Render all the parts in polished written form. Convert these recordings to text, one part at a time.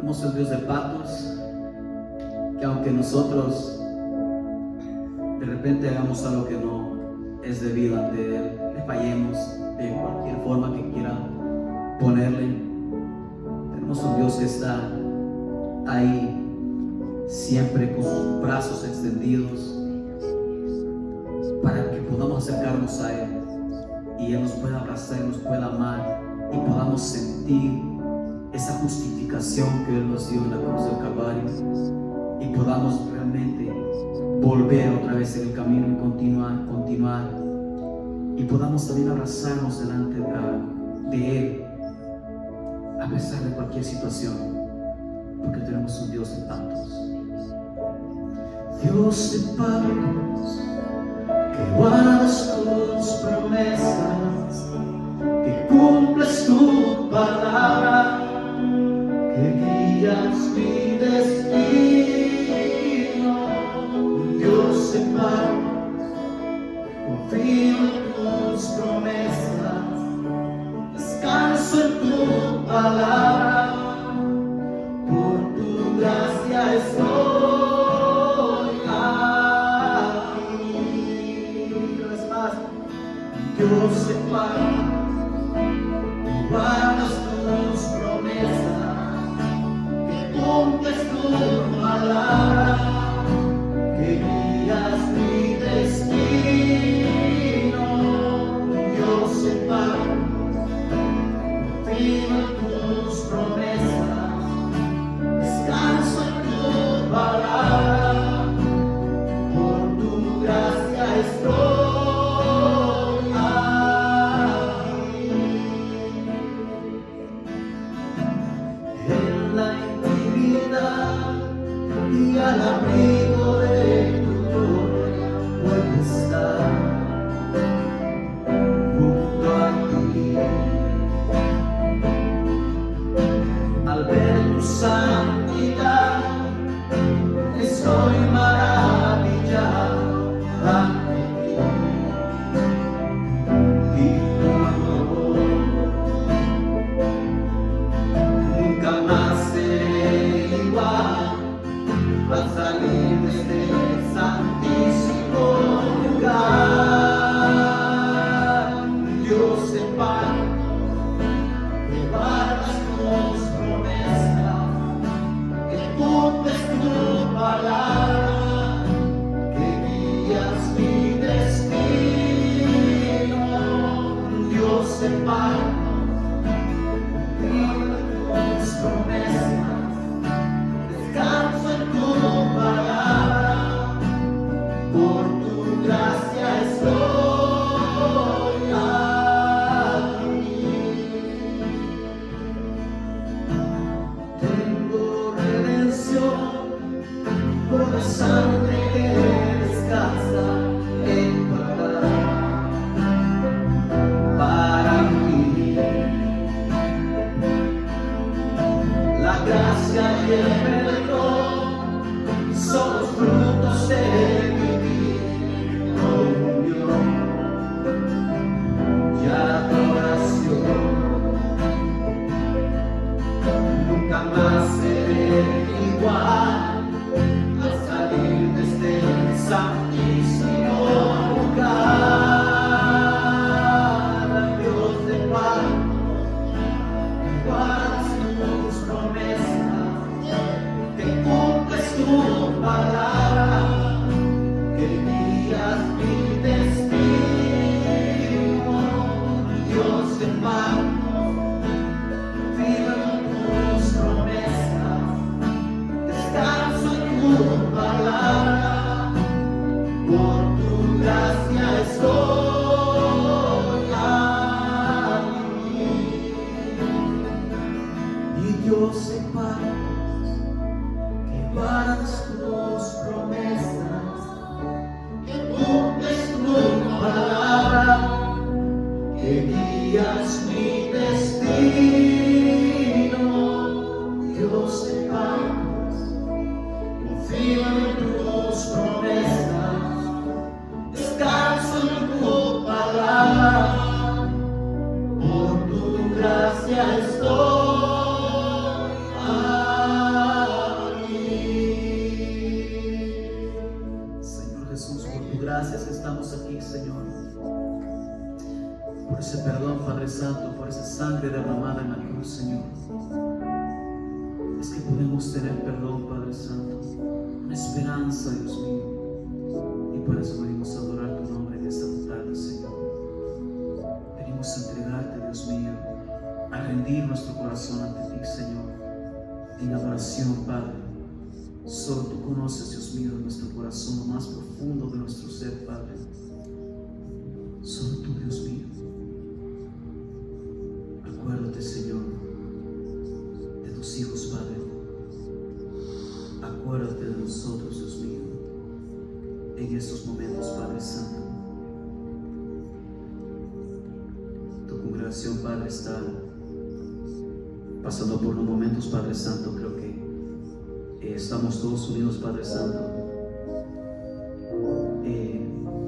Tenemos el Dios de pactos, que aunque nosotros de repente hagamos algo que no es debido ante Él, le fallemos de cualquier forma que quiera ponerle, tenemos un Dios que está ahí siempre con sus brazos extendidos para que podamos acercarnos a Él y Él nos pueda abrazar, nos pueda amar y podamos sentir esa justificación que Él nos dio en la cruz del Calvario y podamos realmente volver otra vez en el camino y continuar y podamos también abrazarnos delante de Él a pesar de cualquier situación, porque tenemos un Dios de pactos. Dios de pactos, que guardas tus promesas, que cumples tu palabra, que guías mi destino. Dios de pactos, confío en tus promesas, descanso en tu palabra, por tu gracia estoy. Dios de pactos, guardas tus promesas, que cumples tu palabra, que guías mi destino. Dios de pactos, confío en tus promesas, descanso en tu palabra, por tu gracia estoy. Y al abrigo de tu gloria puedo estar junto a ti. Al ver tu santidad estoy maravillado ante ti y tu amor. Nunca más seré igual al salir de este santísimo lugar. Dios de pactos, que guardas tus promesas, que cumples tu palabra, que guías mi destino. Dios de pactos, vive tus promesas, descanso en tu palabra, por tu gracia estoy aquí. Tengo redención por la sangre que descansa en tu altar. Para mí la gracia y el perdón son los frutos de mi comunión y adoración. Nunca más seré igual al salir de este santísimo lugar. Dios de pactos, guardas tus promesas, que cumples tu palabra, que guías mi destino. Dios de pactos, vivo en tus promesas, descanso en tu palabra, por tu gracia estoy aquí. Y Dios de pactos, que guardas tus promesas, que cumples tu palabra, que guías mi destino. Dios de pactos, confío en tus promesas, descanso en tu palabra, por tu gracia estoy aquí. sangre derramada en la cruz, Señor, es que podemos tener perdón, Padre Santo, una esperanza, Dios mío. Y por eso venimos a adorar tu nombre en esta tarde, Señor. Venimos a entregarte, Dios mío, a rendir nuestro corazón ante ti, Señor, en adoración, Padre. Solo tú conoces, Dios mío, nuestro corazón, lo más profundo de nuestro ser, Padre. Solo tú, Dios mío. Acuérdate, Señor, de tus hijos, Padre. Acuérdate de nosotros, Dios mío, en estos momentos, Padre Santo. Tu congregación, Padre, está pasando por unos momentos, Padre Santo. Creo que estamos todos unidos, Padre Santo.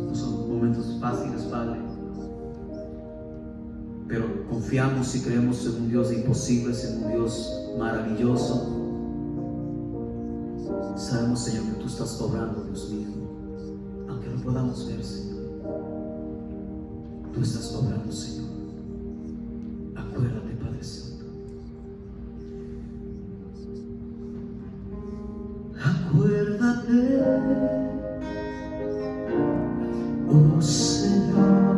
No son momentos fáciles, Padre, pero confiamos y creemos en un Dios de imposibles, en un Dios maravilloso. Sabemos, Señor, que tú estás obrando, Dios mío, aunque no podamos ver, Señor. Tú estás obrando, Señor. Acuérdate, Padre Santo. Acuérdate, oh Señor,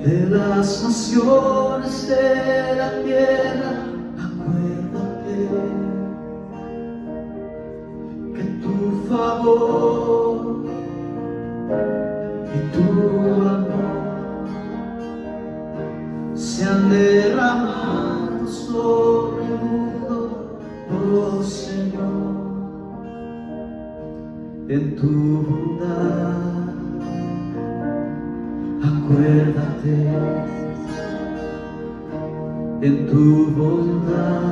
de las naciones de la tierra. Acuérdate que tu favor y tu amor se han derramado sobre el mundo, oh Señor, en tu bondad. Acuérdate en tu bondad.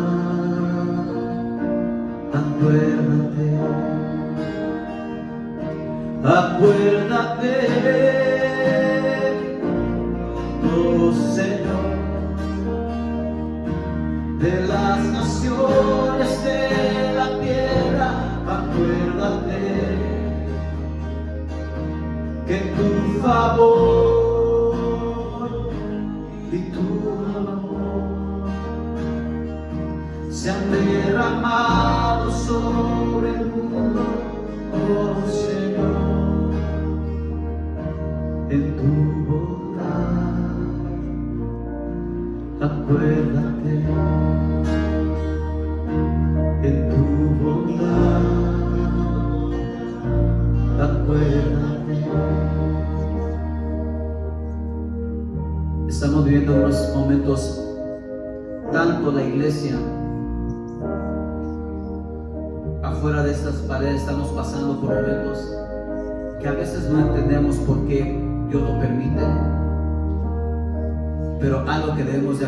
Acuérdate, acuérdate, oh Señor, de las naciones de la tierra. Acuérdate que tu favor y tu amor se han derramado sobre el mundo, oh Señor, en tu bondad. Acuérdate en tu bondad. Acuérdate. Estamos viviendo unos momentos, tanto la iglesia, afuera de estas paredes, estamos pasando por momentos que a veces no entendemos por qué Dios lo permite, pero algo que debemos de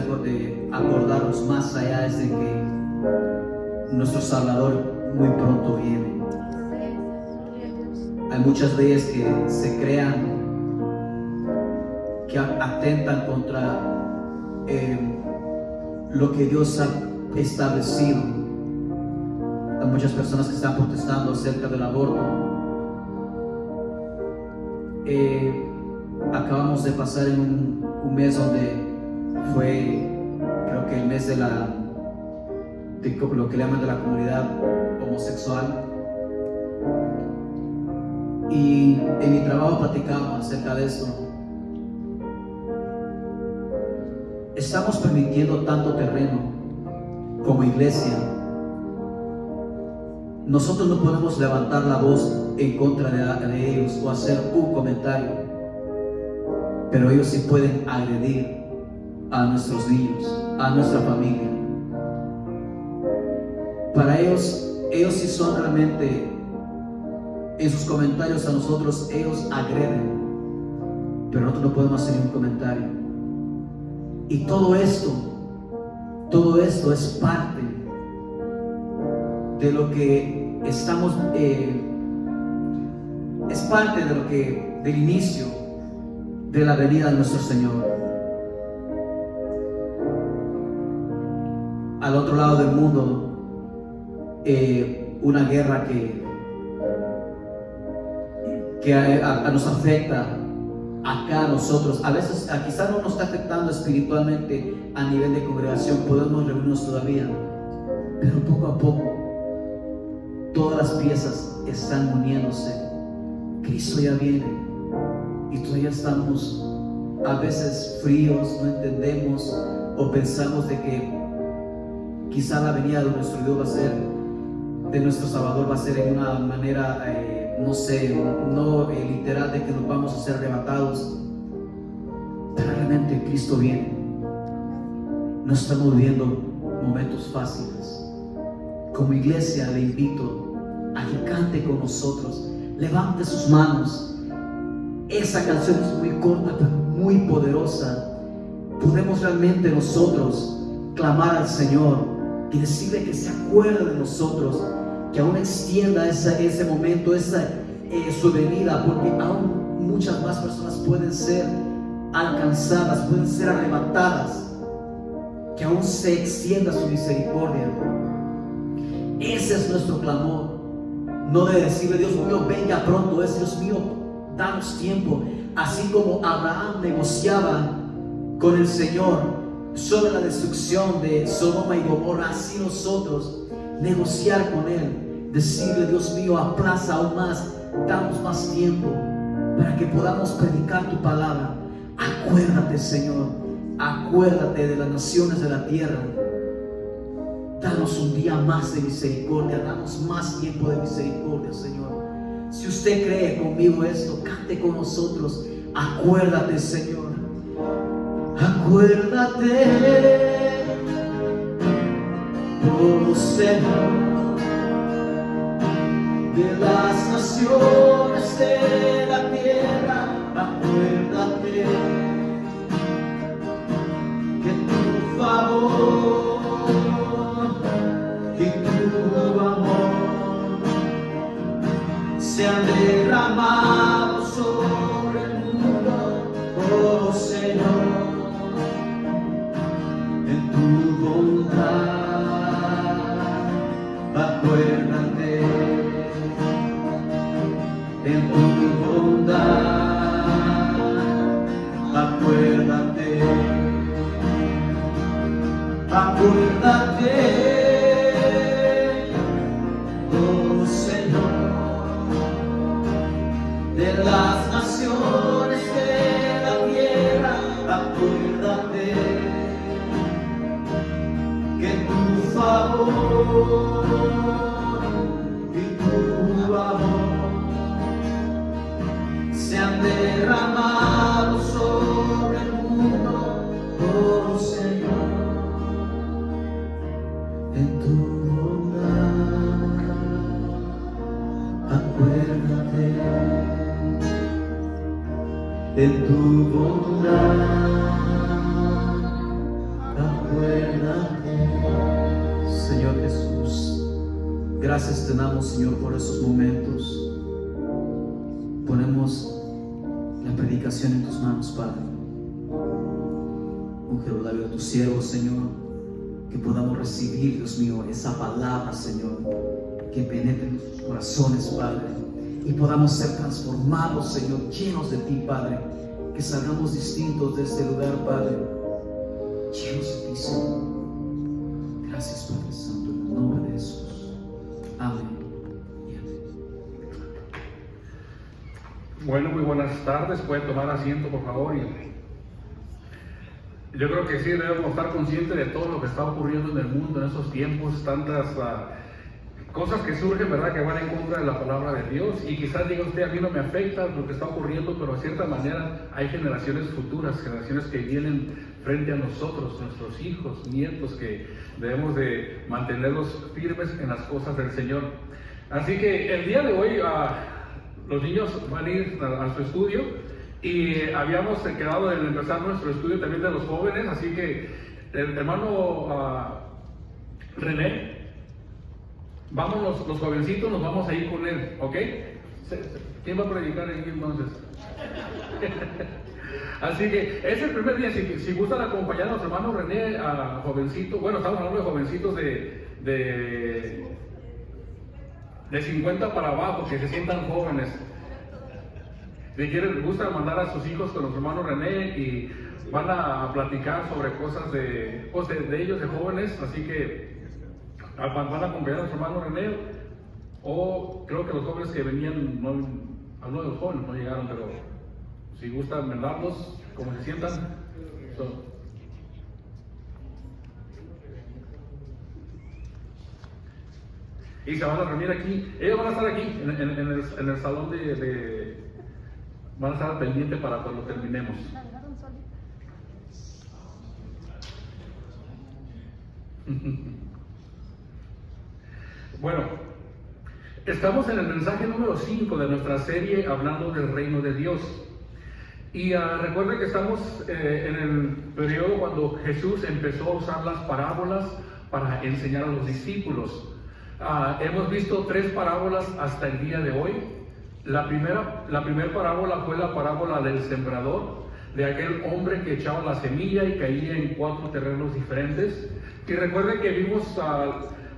acordarnos más allá es de que nuestro Salvador muy pronto viene. Hay muchas leyes que se crean, que atentan contra lo que Dios ha establecido. Hay muchas personas que están protestando acerca del aborto. Acabamos de pasar en un mes donde fue, creo que el mes de lo que le llaman de la comunidad homosexual. Y en mi trabajo platicamos acerca de esto. Estamos permitiendo tanto terreno como iglesia. Nosotros no podemos levantar la voz en contra de ellos o hacer un comentario, pero ellos sí pueden agredir a nuestros niños, a nuestra familia. Para ellos sí son realmente, en sus comentarios a nosotros, ellos agreden, pero nosotros no podemos hacer un comentario. Y todo esto es parte de lo que estamos, es parte de lo que, del inicio de la venida de nuestro Señor. Al otro lado del mundo, una guerra que nos afecta acá nosotros, a veces quizá no nos está afectando espiritualmente a nivel de congregación, podemos reunirnos todavía, pero poco a poco todas las piezas están uniéndose. Cristo ya viene y todavía estamos a veces fríos, no entendemos o pensamos de que quizá la venida de nuestro Dios va a ser, de nuestro Salvador va a ser en una manera no sé, no literal de que nos vamos a ser arrebatados, pero realmente Cristo viene. No estamos viviendo momentos fáciles. Como iglesia le invito a que cante con nosotros, levante sus manos. Esa canción es muy corta pero muy poderosa. Podemos realmente nosotros clamar al Señor y decirle que se acuerde de nosotros, que aún extienda ese momento, su venida, porque aún muchas más personas pueden ser alcanzadas, pueden ser arrebatadas, que aún se extienda su misericordia. Ese es nuestro clamor, no de decirle Dios mío venga pronto, es Dios mío danos tiempo. Así como Abraham negociaba con el Señor sobre la destrucción de Sodoma y Gomorra, así nosotros negociar con Él, decirle Dios mío aplaza aún más, danos más tiempo para que podamos predicar tu palabra. Acuérdate Señor, acuérdate de las naciones de la tierra, danos un día más de misericordia, danos más tiempo de misericordia Señor. Si usted cree conmigo esto, cante con nosotros. Acuérdate Señor, acuérdate oh Señor de las naciones de la tierra. Acuérdate que tu favor y tu amor se han derramado sobre el mundo, oh Señor, en tu bondad. Acuérdate en tu bondad, acuérdate, acuérdate, oh Señor, de las naciones de la tierra. Acuérdate que tu favor y tu amor se han derramado sobre el mundo, oh Señor, en tu bondad. Acuérdate en tu bondad. Acuérdate. Señor Jesús, gracias te damos Señor por esos momentos. Ponemos la predicación en tus manos, Padre. Unge los labios de tu siervo, Señor, que podamos recibir, Dios mío, esa palabra, Señor, que penetre en nuestros corazones, Padre, y podamos ser transformados, Señor, llenos de ti, Padre, que salgamos distintos de este lugar, Padre, llenos de ti, Señor. Gracias, Padre Santo, en el nombre de Jesús. Amén. Bueno, muy buenas tardes. Pueden tomar asiento, por favor. Yo creo que sí debemos estar conscientes de todo lo que está ocurriendo en el mundo en esos tiempos, tantas cosas que surgen, ¿verdad?, que van en contra de la palabra de Dios. Y quizás diga usted, a mí no me afecta lo que está ocurriendo, pero de cierta manera hay generaciones futuras, generaciones que vienen frente a nosotros, nuestros hijos, nietos, que debemos de mantenerlos firmes en las cosas del Señor. Así que el día de hoy los niños van a ir a su estudio y habíamos quedado en empezar nuestro estudio también de los jóvenes, así que el hermano René, vamos los jovencitos, nos vamos a ir con él, ¿ok? ¿Quién va a predicar aquí entonces? Así que es el primer día, si gustan acompañarnos, hermano René, a jovencitos, bueno, estamos hablando de jovencitos de 50 para abajo, que se sientan jóvenes. les gusta mandar a sus hijos con los hermanos René y van a platicar sobre cosas de ellos, de jóvenes, así que van a acompañar a los hermanos René, o creo que los jóvenes que venían, algunos de los jóvenes no llegaron, pero si gustan mandarlos, como se sientan. Y se van a reunir aquí, ellos van a estar aquí en el salón van a estar al pendiente para cuando terminemos. Bueno, estamos en el mensaje número 5 de nuestra serie hablando del reino de Dios. Y recuerden que estamos en el periodo cuando Jesús empezó a usar las parábolas para enseñar a los discípulos. Hemos visto 3 parábolas hasta el día de hoy. La primera parábola fue la parábola del sembrador, de aquel hombre que echaba la semilla y caía en 4 terrenos diferentes. Y recuerden que vimos,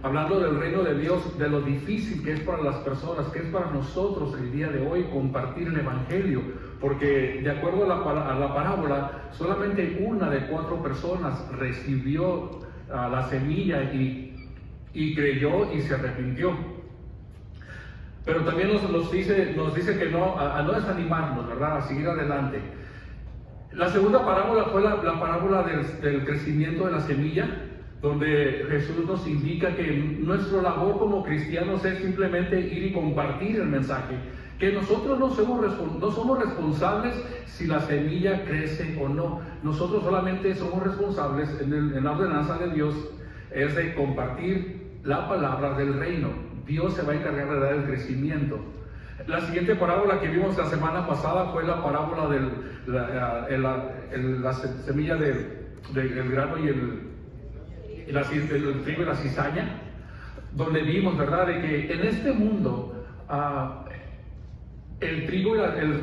hablando del reino de Dios, de lo difícil que es para las personas, que es para nosotros el día de hoy compartir el Evangelio, porque de acuerdo a la parábola, solamente una de 4 personas recibió la semilla y creyó y se arrepintió. Pero también nos dice que no, a no desanimarnos, ¿verdad? A seguir adelante. La segunda parábola fue la parábola del crecimiento de la semilla, donde Jesús nos indica que nuestra labor como cristianos es simplemente ir y compartir el mensaje, que nosotros no somos responsables si la semilla crece o no. Nosotros solamente somos responsables en la ordenanza de Dios es de compartir la palabra del reino. Dios se va a encargar de dar el crecimiento. La siguiente parábola que vimos la semana pasada fue la parábola de la semilla del grano y el trigo y la cizaña, donde vimos, ¿verdad?, de que en este mundo el trigo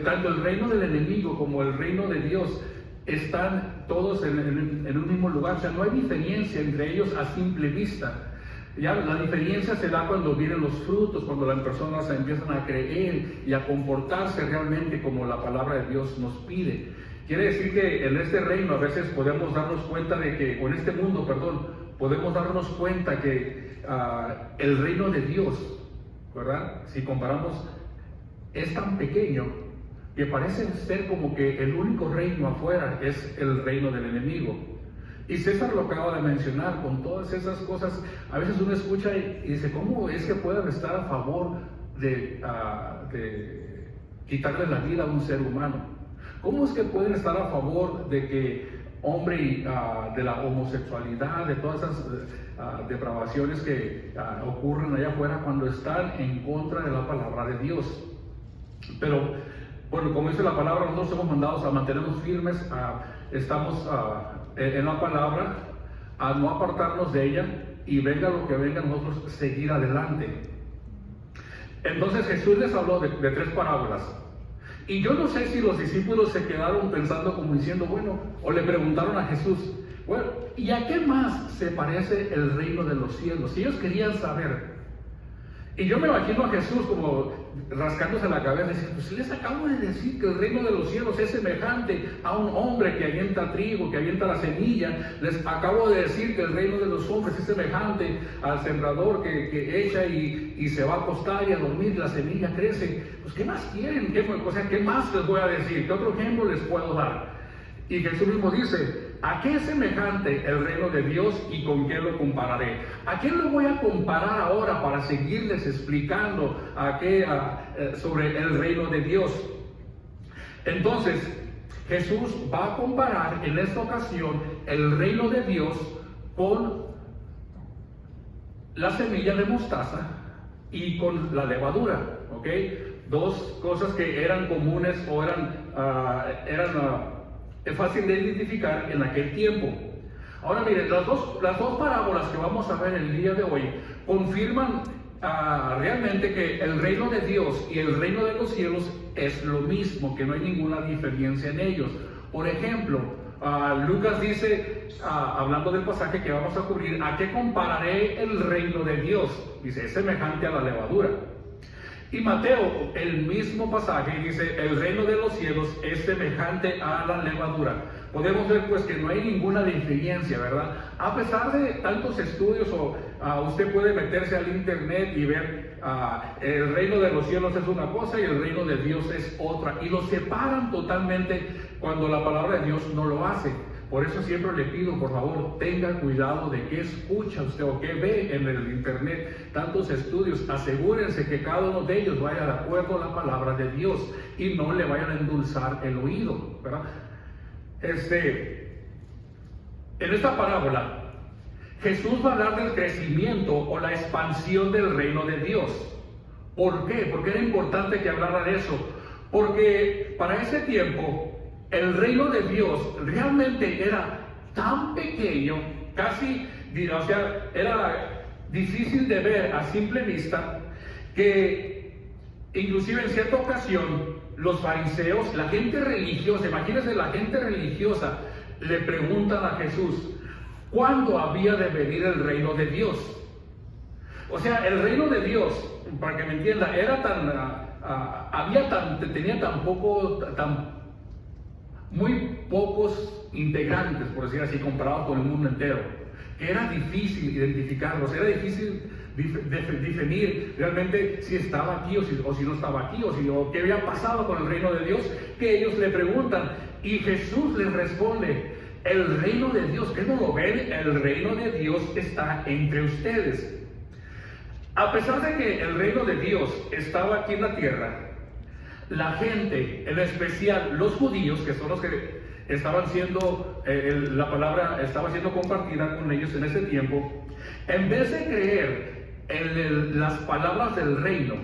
tanto el reino del enemigo como el reino de Dios están todos en un mismo lugar. O sea, no hay diferencia entre ellos a simple vista. Ya la diferencia se da cuando vienen los frutos, cuando las personas empiezan a creer y a comportarse realmente como la palabra de Dios nos pide. Quiere decir que en este reino a veces podemos darnos cuenta de que, o en este mundo, perdón, podemos darnos cuenta que el reino de Dios, ¿verdad?, si comparamos, es tan pequeño que parece ser como que el único reino afuera es el reino del enemigo. Y César lo acaba de mencionar, con todas esas cosas, a veces uno escucha y dice, ¿cómo es que pueden estar a favor de quitarle la vida a un ser humano? ¿Cómo es que pueden estar a favor de que hombre de la homosexualidad, de todas esas depravaciones que ocurren allá afuera cuando están en contra de la palabra de Dios? Pero, bueno, como dice la palabra, nosotros somos mandados a mantenernos firmes, estamos en la palabra, a no apartarnos de ella, y venga lo que venga, nosotros seguir adelante. Entonces Jesús les habló de 3 parábolas. Y yo no sé si los discípulos se quedaron pensando como diciendo, bueno, o le preguntaron a Jesús, bueno, ¿y a qué más se parece el reino de los cielos? Y ellos querían saber. Y yo me imagino a Jesús como rascándose la cabeza y diciendo, pues les acabo de decir que el reino de los cielos es semejante a un hombre que avienta trigo, que avienta la semilla. Les acabo de decir que el reino de los hombres es semejante al sembrador que echa y se va a acostar y a dormir, la semilla crece. Pues ¿qué más quieren? ¿Qué más les voy a decir? ¿Qué otro ejemplo les puedo dar? Y Jesús mismo dice, ¿a qué es semejante el reino de Dios y con qué lo compararé? ¿A qué lo voy a comparar ahora para seguirles explicando sobre el reino de Dios? Entonces, Jesús va a comparar en esta ocasión el reino de Dios con la semilla de mostaza y con la levadura, ¿ok? 2 cosas que eran comunes o es fácil de identificar en aquel tiempo. Ahora miren, las dos parábolas que vamos a ver el día de hoy confirman realmente que el reino de Dios y el reino de los cielos es lo mismo, que no hay ninguna diferencia en ellos. Por ejemplo, Lucas dice, hablando del pasaje que vamos a cubrir, ¿a qué compararé el reino de Dios? Dice, es semejante a la levadura. Y Mateo, el mismo pasaje, dice, el reino de los cielos es semejante a la levadura. Podemos ver pues que no hay ninguna diferencia, ¿verdad? A pesar de tantos estudios, usted puede meterse al internet y ver el reino de los cielos es una cosa y el reino de Dios es otra. Y lo separan totalmente cuando la palabra de Dios no lo hace. Por eso siempre le pido, por favor, tenga cuidado de qué escucha usted o qué ve en el internet, tantos estudios. Asegúrense que cada uno de ellos vaya de acuerdo a la palabra de Dios y no le vayan a endulzar el oído, ¿verdad? En esta parábola, Jesús va a hablar del crecimiento o la expansión del reino de Dios. ¿Por qué? Porque era importante que hablara de eso. Porque para ese tiempo, el reino de Dios realmente era tan pequeño, casi, o sea, era difícil de ver a simple vista, que inclusive en cierta ocasión los fariseos, la gente religiosa, imagínense, la gente religiosa le preguntan a Jesús, ¿cuándo había de venir el reino de Dios? O sea, el reino de Dios, para que me entienda, era tenía muy pocos integrantes, por decir así, comparado con el mundo entero, que era difícil identificarlos, era difícil definir realmente si estaba aquí o si no estaba aquí, o qué había pasado con el reino de Dios, que ellos le preguntan, y Jesús les responde, el reino de Dios, ¿qué no lo ven? El reino de Dios está entre ustedes. A pesar de que el reino de Dios estaba aquí en la tierra, la gente, en especial los judíos, que son los que estaban siendo, la palabra estaba siendo compartida con ellos en ese tiempo, en vez de creer en las palabras del reino,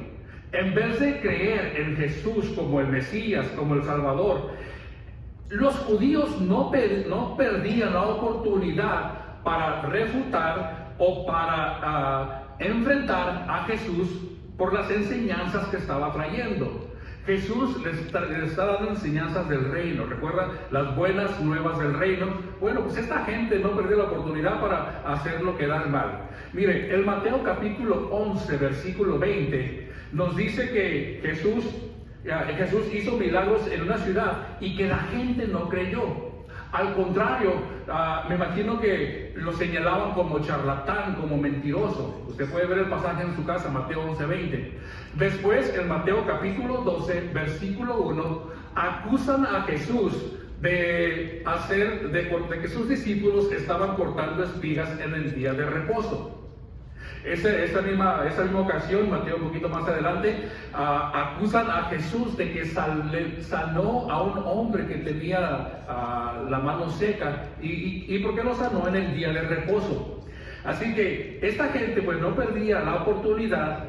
en vez de creer en Jesús como el Mesías, como el Salvador, los judíos no perdían la oportunidad para refutar o para enfrentar a Jesús por las enseñanzas que estaba trayendo. Jesús les está dando enseñanzas del reino, recuerda las buenas nuevas del reino. Bueno, pues esta gente no perdió la oportunidad para hacer lo que da el mal. Mire, el Mateo capítulo 11, versículo 20, nos dice que Jesús hizo milagros en una ciudad y que la gente no creyó. Al contrario, me imagino que lo señalaban como charlatán, como mentiroso. Usted puede ver el pasaje en su casa, Mateo 11:20. Después, en Mateo capítulo 12, versículo 1, acusan a Jesús de que sus discípulos estaban cortando espigas en el día de reposo. Esa misma ocasión, Mateo un poquito más adelante, acusan a Jesús de que sanó a un hombre que tenía la mano seca. ¿Y por qué lo sanó en el día de reposo? Así que esta gente pues no perdía la oportunidad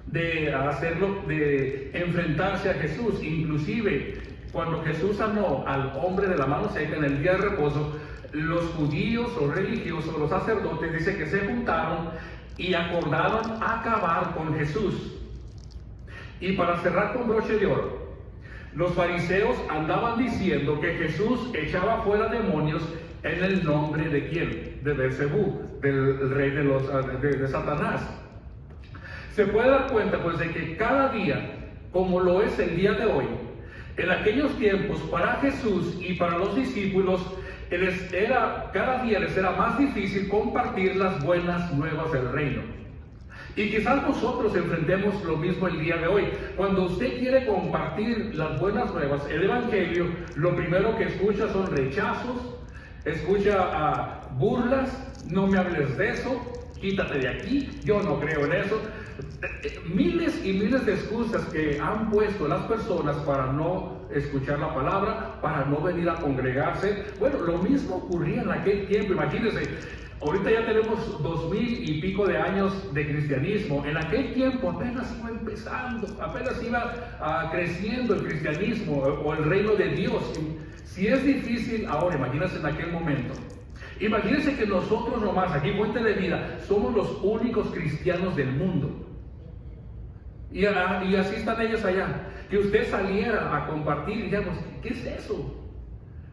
de hacerlo, de enfrentarse a Jesús. Inclusive cuando Jesús sanó al hombre de la mano seca en el día de reposo, los judíos o religiosos, los sacerdotes, dice que se juntaron y acordaron acabar con Jesús. Y para cerrar con broche de oro, los fariseos andaban diciendo que Jesús echaba fuera demonios en el nombre de ¿quién? De Belcebú, del rey de Satanás. Se puede dar cuenta pues de que cada día, como lo es el día de hoy, en aquellos tiempos para Jesús y para los discípulos, cada día les era más difícil compartir las buenas nuevas del reino. Y quizás nosotros enfrentemos lo mismo el día de hoy. Cuando usted quiere compartir las buenas nuevas, el evangelio, lo primero que escucha son rechazos, escucha burlas, no me hables de eso, quítate de aquí, yo no creo en eso. Miles y miles de excusas que han puesto las personas para no escuchar la palabra, para no venir a congregarse. Bueno, lo mismo ocurría en aquel tiempo. Imagínense, ahorita ya tenemos 2000 y pico de años de cristianismo. En aquel tiempo apenas iba empezando, apenas iba creciendo el cristianismo o el reino de Dios. Si es difícil ahora, imagínense en aquel momento. Imagínense que nosotros nomás, aquí Fuente de Vida, somos los únicos cristianos del mundo. Y así están ellos allá. Que usted saliera a compartir, digamos, ¿qué es eso?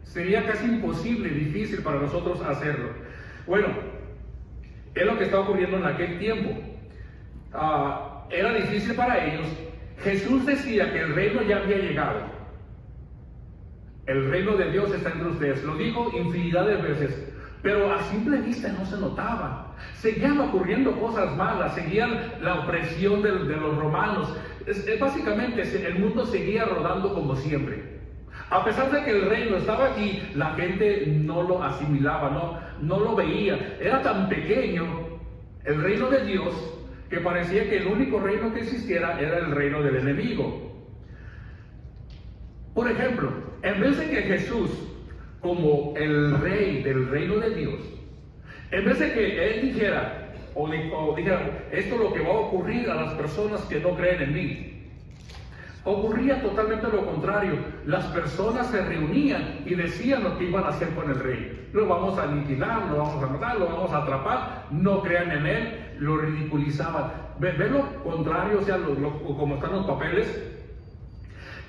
Sería casi imposible, difícil para nosotros hacerlo. Bueno, es lo que está ocurriendo en aquel tiempo. era difícil para ellos, Jesús decía que el reino ya había llegado. El reino de Dios está entre ustedes. Lo dijo infinidad de veces, pero a simple vista no se notaba. Seguían ocurriendo cosas malas, seguían la opresión de los romanos. Básicamente el mundo seguía rodando como siempre. A pesar de que el reino estaba aquí, la gente no lo asimilaba, no lo veía. Era tan pequeño el reino de Dios que parecía que el único reino que existiera era el reino del enemigo. Por ejemplo, en vez de que Jesús, como el rey del reino de Dios, en vez de que él dijera, o dijera, esto es lo que va a ocurrir a las personas que no creen en mí, ocurría totalmente lo contrario. Las personas se reunían y decían lo que iban a hacer con el rey. Lo vamos a aniquilar, lo vamos a matar, lo vamos a atrapar, no crean en él, lo ridiculizaban. ¿Ven lo contrario, o sea, como están los papeles?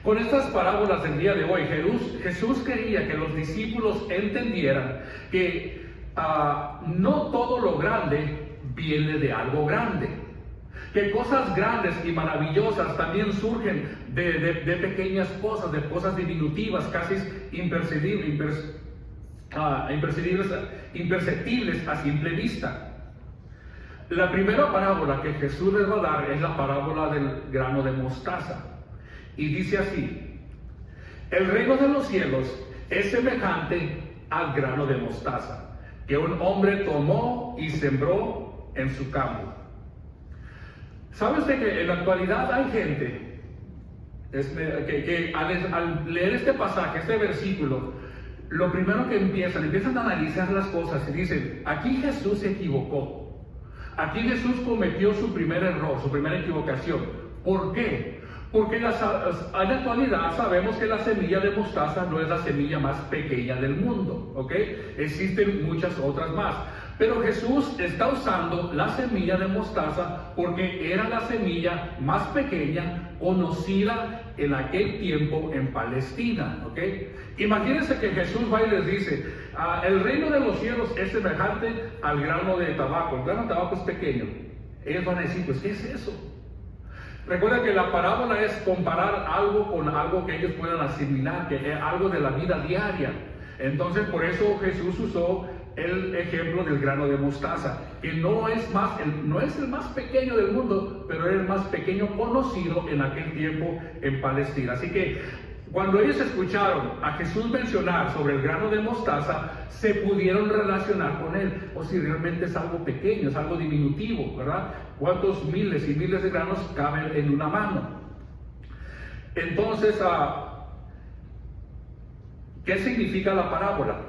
Con estas parábolas del día de hoy, Jesús quería que los discípulos entendieran que no todo lo grande viene de algo grande. Que cosas grandes y maravillosas también surgen de pequeñas cosas, de cosas diminutivas, casi imperceptibles a simple vista. La primera parábola que Jesús les va a dar es la parábola del grano de mostaza. Y dice así: el reino de los cielos es semejante al grano de mostaza, que un hombre tomó y sembró en su campo. ¿Sabes de que en la actualidad hay gente que al leer este pasaje, este versículo, lo primero que empiezan a analizar las cosas y dicen, aquí Jesús se equivocó, aquí Jesús cometió su primer error, su primera equivocación? ¿Por qué? Porque en la actualidad sabemos que la semilla de mostaza no es la semilla más pequeña del mundo, ¿ok? Existen muchas otras más. Pero Jesús está usando la semilla de mostaza porque era la semilla más pequeña conocida en aquel tiempo en Palestina, ¿ok? Imagínense que Jesús va y les dice, el reino de los cielos es semejante al grano de tabaco. El grano de tabaco es pequeño. Ellos van a decir, pues, ¿qué es eso? Recuerda que la parábola es comparar algo con algo que ellos puedan asimilar, que es algo de la vida diaria. Entonces, por eso Jesús usó el ejemplo del grano de mostaza, que no es el más pequeño del mundo, pero era el más pequeño conocido en aquel tiempo en Palestina. Así que cuando ellos escucharon a Jesús mencionar sobre el grano de mostaza, se pudieron relacionar con él. O si realmente es algo pequeño, es algo diminutivo, ¿verdad? ¿Cuántos miles y miles de granos caben en una mano? Entonces, ¿qué significa la parábola?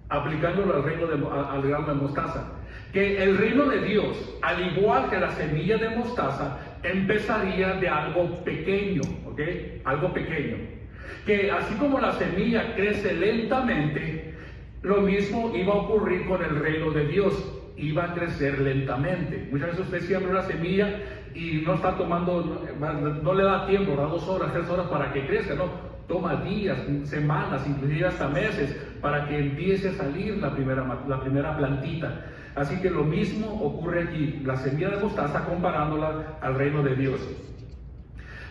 Aplicándolo al grano de mostaza, que el reino de Dios, al igual que la semilla de mostaza, empezaría de algo pequeño, ¿ok? Algo pequeño. Que así como la semilla crece lentamente, lo mismo iba a ocurrir con el reino de Dios, iba a crecer lentamente. Muchas veces usted siembra una semilla y no está no le da tiempo, da 2 horas, 3 horas para que crezca, no. Toma días, semanas, inclusive hasta meses para que empiece a salir la primera plantita. Así que lo mismo ocurre aquí, la semilla de mostaza comparándola al reino de Dios.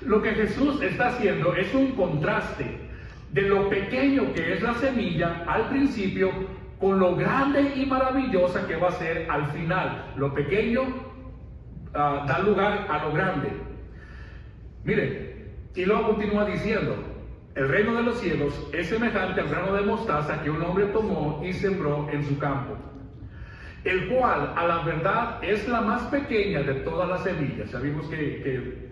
Lo que Jesús está haciendo es un contraste de lo pequeño que es la semilla al principio con lo grande y maravillosa que va a ser al final. Lo pequeño da lugar a lo grande. Mire, y luego continúa diciendo, el reino de los cielos es semejante al grano de mostaza que un hombre tomó y sembró en su campo, el cual a la verdad es la más pequeña de todas las semillas. Sabemos que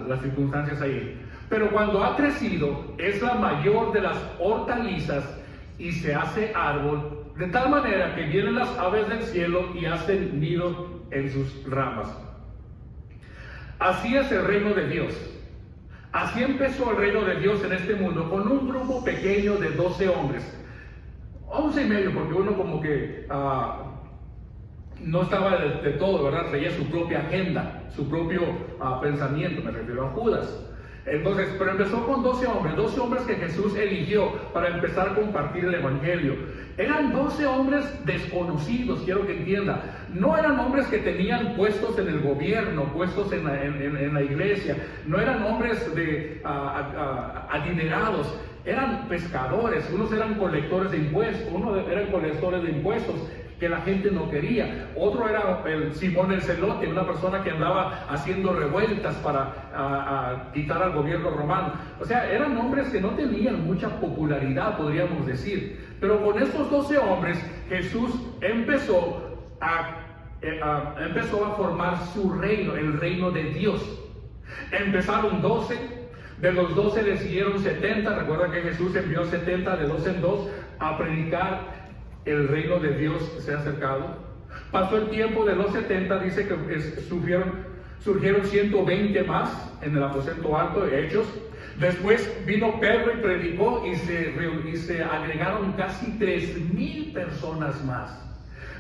las circunstancias ahí, pero cuando ha crecido es la mayor de las hortalizas y se hace árbol, de tal manera que vienen las aves del cielo y hacen nido en sus ramas. Así es el reino de Dios. Así empezó el reino de Dios en este mundo, con un grupo pequeño de 12 hombres. 11 y medio, porque uno como que no estaba de todo, ¿verdad? Traía su propia agenda, su propio pensamiento, me refiero a Judas. Entonces, pero empezó con 12 hombres que Jesús eligió para empezar a compartir el Evangelio. eran 12 hombres desconocidos, quiero que entienda. No eran hombres que tenían puestos en el gobierno, puestos en la iglesia. No eran hombres adinerados. Eran pescadores, unos eran colectores de impuestos, eran colectores de impuestos que la gente no quería. Otro era el Simón el Celote, una persona que andaba haciendo revueltas para quitar al gobierno romano. O sea, eran hombres que no tenían mucha popularidad, podríamos decir. Pero con estos 12 hombres, Jesús empezó a formar su reino, el reino de Dios. Empezaron 12. De los 12 le siguieron 70. Recuerda que Jesús envió 70 de 2 en 2 a predicar el reino de Dios se ha acercado. Pasó el tiempo de los 70, dice que surgieron 120 más en el aposento alto de Hechos. Después vino Pedro y predicó y se agregaron casi 3,000 personas más.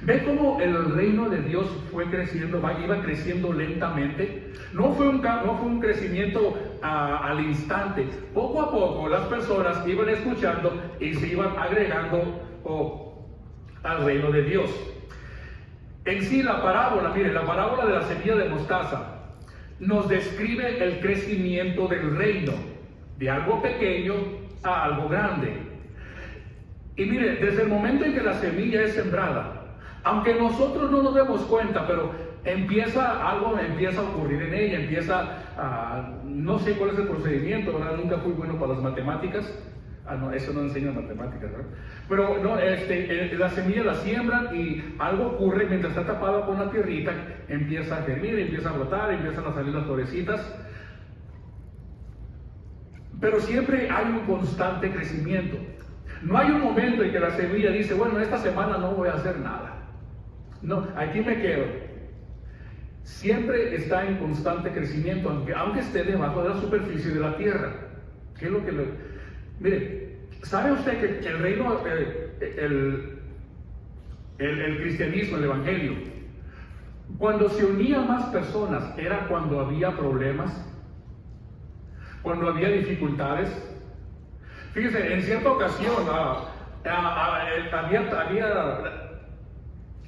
Ve cómo el reino de Dios fue creciendo, iba creciendo lentamente. No fue un crecimiento al instante. Poco a poco las personas iban escuchando y se iban agregando al reino de Dios. En sí la parábola de la semilla de mostaza nos describe el crecimiento del reino, de algo pequeño a algo grande. Y mire, desde el momento en que la semilla es sembrada, aunque nosotros no nos demos cuenta, pero algo empieza a ocurrir en ella, no sé cuál es el procedimiento, ¿verdad? Nunca fui bueno para las matemáticas. No, eso no enseña matemáticas, ¿verdad? Pero no, la semilla la siembran y algo ocurre mientras está tapada con la tierrita, empieza a germinar, empieza a brotar, empiezan a salir las florecitas. Pero siempre hay un constante crecimiento. No hay un momento en que la semilla dice, bueno, esta semana no voy a hacer nada. No, aquí me quedo. Siempre está en constante crecimiento, aunque esté debajo de la superficie de la tierra. ¿Qué es lo que Mire, ¿sabe usted que el reino, el cristianismo, el evangelio, cuando se unían más personas, era cuando había problemas, cuando había dificultades? Fíjese, en cierta ocasión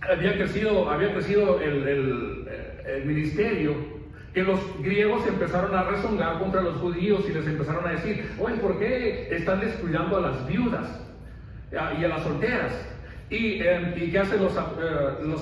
había crecido el ministerio, que los griegos empezaron a rezongar contra los judíos y les empezaron a decir, oye, ¿por qué están descuidando a las viudas y a las solteras? ¿Y qué hacen los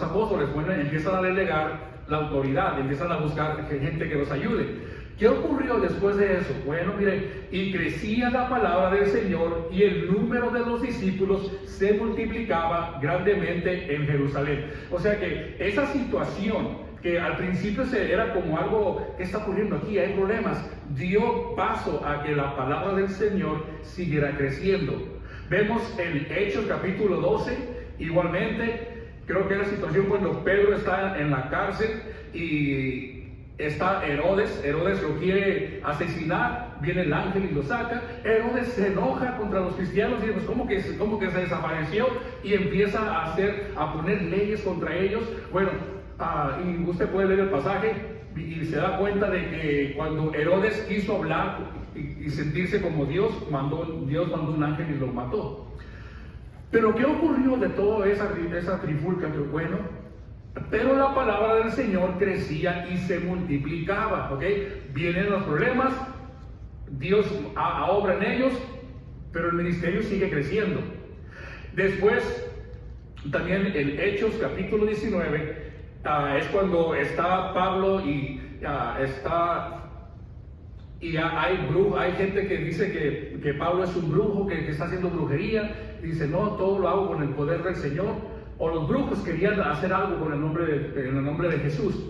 apóstoles? Bueno, empiezan a delegar la autoridad, empiezan a buscar gente que los ayude. ¿Qué ocurrió después de eso? Bueno, mire, y crecía la palabra del Señor y el número de los discípulos se multiplicaba grandemente en Jerusalén. O sea que esa situación que al principio era como algo que está ocurriendo aquí, hay problemas, dio paso a que la palabra del Señor siguiera creciendo. Vemos en Hechos capítulo 12, igualmente, creo que es la situación cuando Pedro está en la cárcel y está Herodes lo quiere asesinar, viene el ángel y lo saca. Herodes se enoja contra los cristianos y dice, pues ¿cómo que se desapareció? Y empieza a poner leyes contra ellos. Bueno, y usted puede leer el pasaje y se da cuenta de que cuando Herodes quiso hablar y sentirse como Dios mandó un ángel y lo mató. Pero ¿qué ocurrió de toda esa trifulca? Bueno, pero la palabra del Señor crecía y se multiplicaba, ¿ok? Vienen los problemas, Dios obra en ellos, pero el ministerio sigue creciendo. Después, también en Hechos capítulo 19, es cuando está Pablo y hay gente que dice que Pablo es un brujo, que está haciendo brujería. Dice, no, todo lo hago con el poder del Señor. O los brujos querían hacer algo en el nombre de Jesús.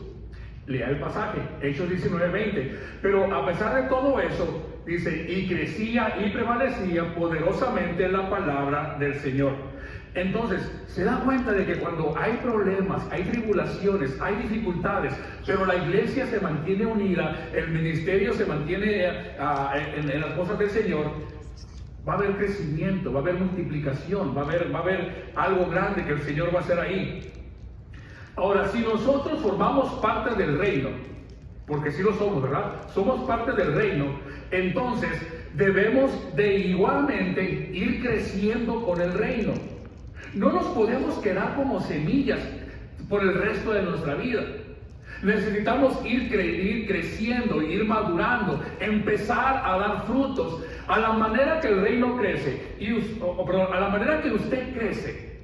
Lea el pasaje, Hechos 19:20. Pero a pesar de todo eso, dice, y crecía y prevalecía poderosamente la palabra del Señor. Entonces, se da cuenta de que cuando hay problemas, hay tribulaciones, hay dificultades, pero la iglesia se mantiene unida, el ministerio se mantiene en las cosas del Señor, va a haber crecimiento, va a haber multiplicación, va a haber algo grande que el Señor va a hacer ahí. Ahora, si nosotros formamos parte del reino, porque sí lo somos, ¿verdad? Somos parte del reino, entonces debemos de igualmente ir creciendo con el reino. No nos podemos quedar como semillas por el resto de nuestra vida. Necesitamos ir creciendo, ir madurando, empezar a dar frutos a la manera que el reino crece, a la manera que usted crece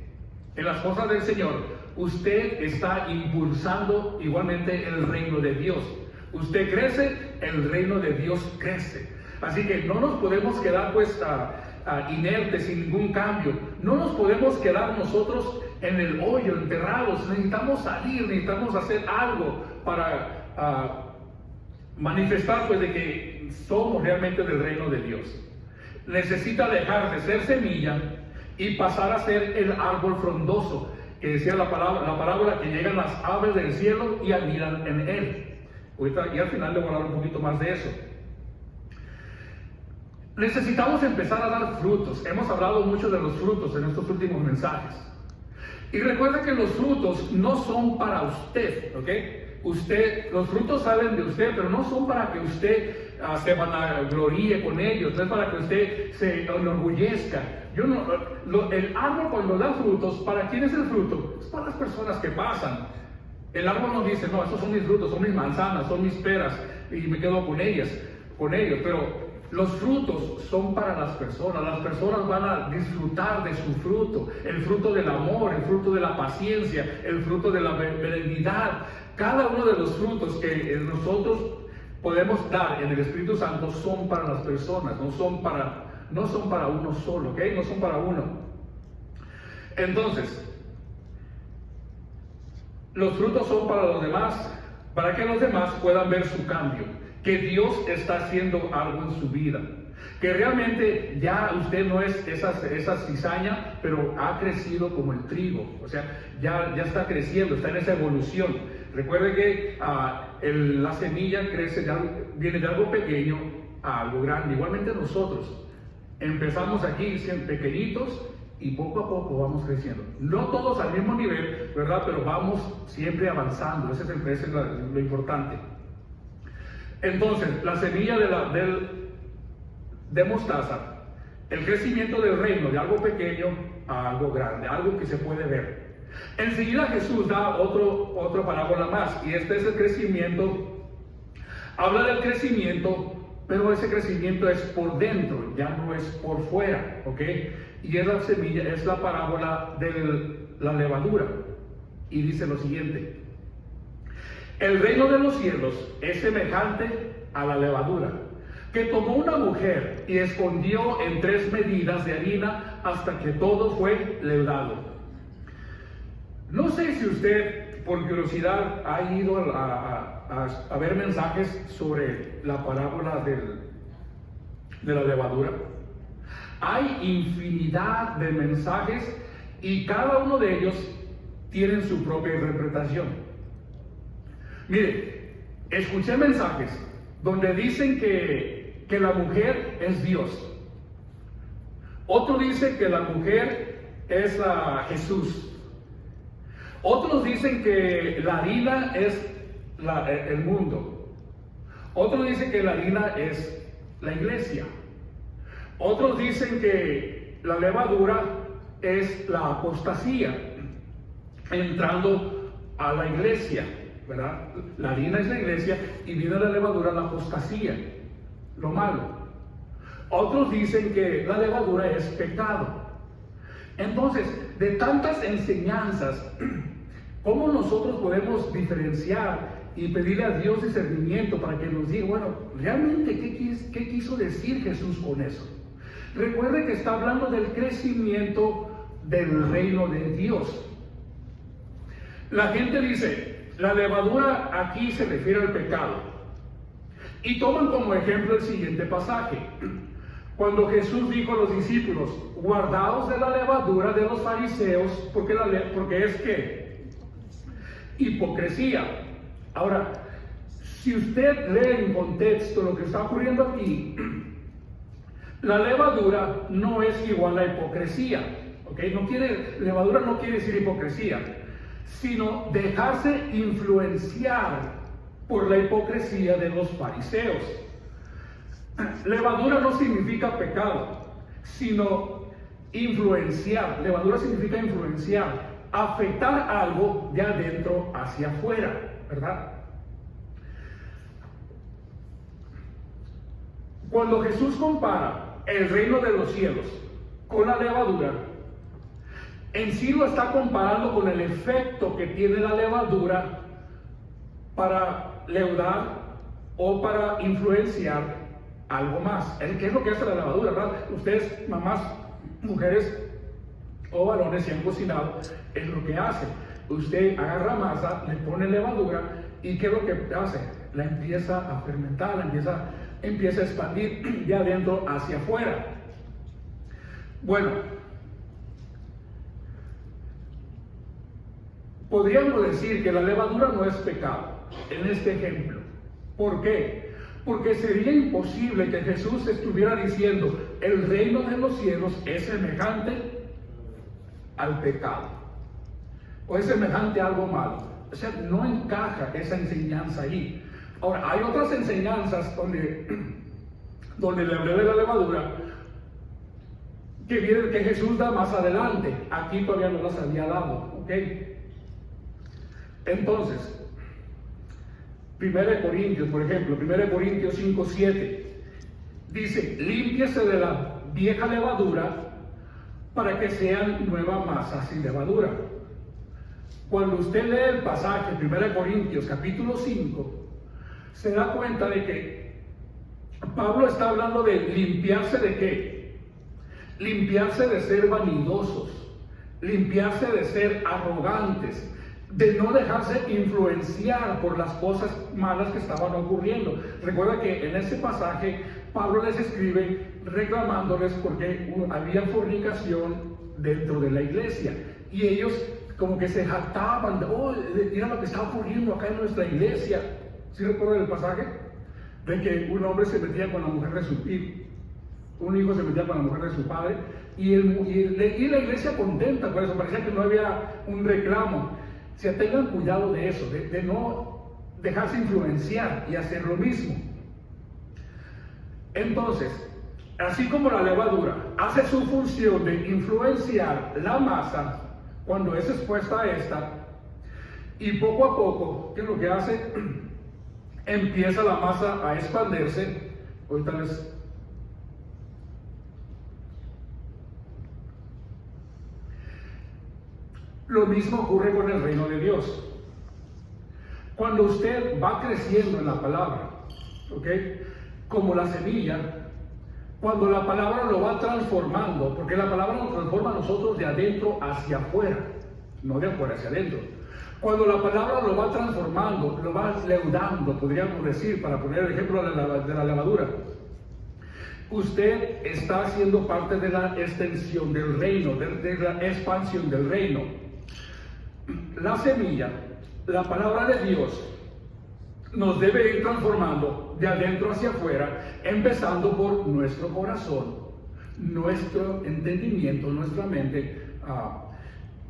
en las cosas del Señor. Usted está impulsando igualmente el reino de Dios. Usted crece, el reino de Dios crece. Así que no nos podemos quedar inertes, sin ningún cambio. No nos podemos quedar nosotros en el hoyo, enterrados. Necesitamos salir, necesitamos hacer algo para manifestar de que somos realmente del reino de Dios. Necesita dejar de ser semilla y pasar a ser el árbol frondoso, que decía la parábola que llegan las aves del cielo y anidan en él. Ahorita, y al final le voy a hablar un poquito más de eso. Necesitamos empezar a dar frutos. Hemos hablado mucho de los frutos en estos últimos mensajes. Y recuerda que los frutos no son para usted, ¿ok? Los frutos salen de usted, pero no son para que usted se vanagloríe con ellos, no es para que usted se enorgullezca. El árbol cuando da frutos, ¿para quién es el fruto? Es para las personas que pasan. El árbol no dice, no, esos son mis frutos, son mis manzanas, son mis peras, y me quedo con ellos, pero los frutos son para las personas van a disfrutar de su fruto, el fruto del amor, el fruto de la paciencia, el fruto de la benignidad. Cada uno de los frutos que nosotros podemos dar en el Espíritu Santo son para las personas, no son para uno solo, ¿ok? No son para uno. Entonces, los frutos son para los demás, para que los demás puedan ver su cambio, que Dios está haciendo algo en su vida, que realmente ya usted no es esa cizaña, pero ha crecido como el trigo, o sea, ya está creciendo, está en esa evolución. Recuerde que la semilla viene de algo pequeño a algo grande. Igualmente nosotros empezamos aquí siendo pequeñitos y poco a poco vamos creciendo. No todos al mismo nivel, ¿verdad? Pero vamos siempre avanzando. Ese es lo importante. Entonces, la semilla de mostaza, el crecimiento del reino de algo pequeño a algo grande, algo que se puede ver. Enseguida Jesús da otra parábola más, y este es el crecimiento. Habla del crecimiento, pero ese crecimiento es por dentro, ya no es por fuera, ¿ok? Y es la semilla, es la parábola de la levadura, y dice lo siguiente: el reino de los cielos es semejante a la levadura, que tomó una mujer y escondió en 3 medidas de harina hasta que todo fue leudado. No sé si usted, por curiosidad, ha ido a ver mensajes sobre la parábola de la levadura. Hay infinidad de mensajes y cada uno de ellos tienen su propia interpretación. Mire, escuché mensajes donde dicen que la mujer es Dios. Otro dice que la mujer es Jesús. Otros dicen que la harina es el mundo. Otros dicen que la harina es la iglesia. Otros dicen que la levadura es la apostasía, entrando a la iglesia, ¿verdad? La harina es la iglesia y viene la levadura, la apostasía, lo malo. Otros dicen que la levadura es pecado. Entonces, de tantas enseñanzas, ¿cómo nosotros podemos diferenciar y pedirle a Dios discernimiento para que nos diga, bueno, realmente qué quiso decir Jesús con eso? Recuerde que está hablando del crecimiento del reino de Dios. La gente dice, la levadura aquí se refiere al pecado. Y toman como ejemplo el siguiente pasaje. Cuando Jesús dijo a los discípulos, guardaos de la levadura de los fariseos, porque es ¿qué? Hipocresía. Ahora, si usted lee en contexto lo que está ocurriendo aquí, la levadura no es igual a hipocresía, ¿ok? Levadura no quiere decir hipocresía, sino dejarse influenciar por la hipocresía de los fariseos. Levadura no significa pecado, sino influenciar. Levadura significa influenciar, afectar algo de adentro hacia afuera, ¿verdad? Cuando Jesús compara el reino de los cielos con la levadura, en sí lo está comparando con el efecto que tiene la levadura para leudar o para influenciar algo más. ¿Qué es lo que hace la levadura, verdad? Ustedes, mamás, mujeres o varones, si han cocinado, es lo que hace. Usted agarra masa, le pone levadura y ¿qué es lo que hace? La empieza a fermentar, empieza a expandir de adentro hacia afuera. Bueno, podríamos decir que la levadura no es pecado en este ejemplo. ¿Por qué? Porque sería imposible que Jesús estuviera diciendo el reino de los cielos es semejante al pecado o es semejante a algo malo. O sea, no encaja esa enseñanza ahí. Ahora, hay otras enseñanzas donde le hablé de la levadura que Jesús da más adelante. Aquí todavía no las había dado, ¿ok? Entonces, 1 Corintios, por ejemplo, 1 Corintios 5:7 dice: límpiese de la vieja levadura para que sean nueva masa sin levadura. Cuando usted lee el pasaje 1 Corintios capítulo 5, se da cuenta de que Pablo está hablando de limpiarse de qué. Limpiarse de ser vanidosos, limpiarse de ser arrogantes, de no dejarse influenciar por las cosas malas que estaban ocurriendo. Recuerda que en ese pasaje Pablo les escribe reclamándoles porque había fornicación dentro de la iglesia y ellos como que se jactaban de, oh, mira lo que está ocurriendo acá en nuestra iglesia. ¿Sí recuerdan el pasaje? De que un hombre se metía con la mujer de su hijo, un hijo se metía con la mujer de su padre y la iglesia contenta por eso, parecía que no había un reclamo. O sea, tengan cuidado de eso, de no dejarse influenciar y hacer lo mismo. Entonces, así como la levadura hace su función de influenciar la masa cuando es expuesta a esta, y poco a poco, ¿qué es lo que hace? Empieza la masa a expandirse. Ahorita les... Lo mismo ocurre con el reino de Dios. Cuando usted va creciendo en la palabra, ¿ok? Como la semilla, cuando la palabra lo va transformando, porque la palabra nos transforma a nosotros de adentro hacia afuera, no de afuera hacia adentro. Cuando la palabra lo va transformando, lo va leudando, podríamos decir, para poner el ejemplo de la levadura, usted está haciendo parte de la extensión del reino, de la expansión del reino. La semilla, la palabra de Dios, nos debe ir transformando de adentro hacia afuera, empezando por nuestro corazón, nuestro entendimiento, nuestra mente,